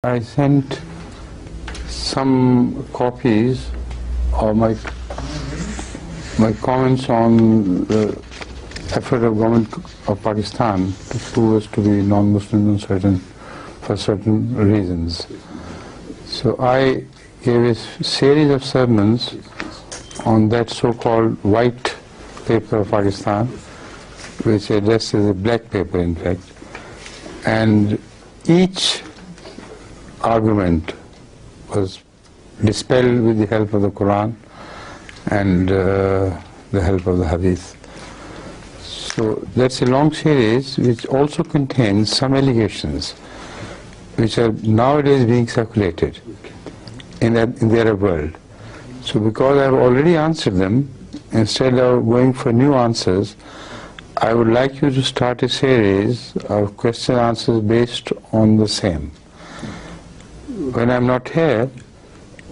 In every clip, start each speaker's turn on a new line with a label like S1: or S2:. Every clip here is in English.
S1: I sent some copies of my comments on the effort of government of Pakistan to prove us to be non-Muslims for certain reasons. So I gave a series of sermons on that so-called white paper of Pakistan, which addressed as a black paper in fact, and each argument was dispelled with the help of the Quran and the help of the Hadith. So that's a long series which also contains some allegations which are nowadays being circulated in the Arab world. So because I've already answered them, instead of going for new answers, I would like you to start a series of question and answers based on the same. When I'm not here,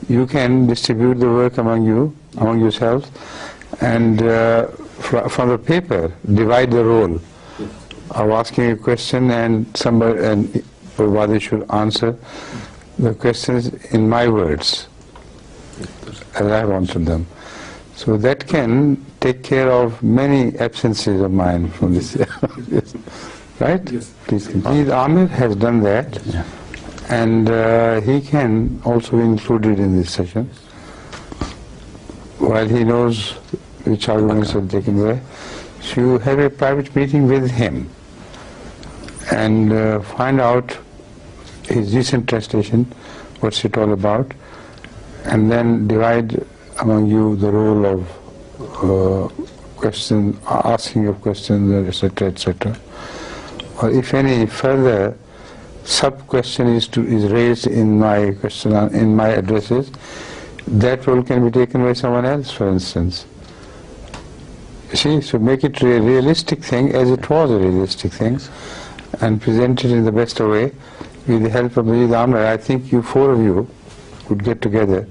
S1: you can distribute the work among yourselves, and from the paper, divide the role of asking a question and somebody should answer the questions in my words, as I have answered them. So that can take care of many absences of mine from this. Right? Yes. Please continue. Amir has done that. Yeah. And he can also be included in this session, while he knows which arguments are taken away. So you have a private meeting with him and find out his recent translation, what's it all about, and then divide among you the role of asking of questions, etc., etc. Or if any further sub-question is raised in my in my addresses, that role can be taken by someone else, for instance. You see, so make it a realistic thing, as it was a realistic thing, and present it in the best way with the help of Amir. I think you four of you could get together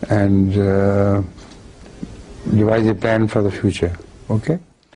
S1: and devise a plan for the future. Okay?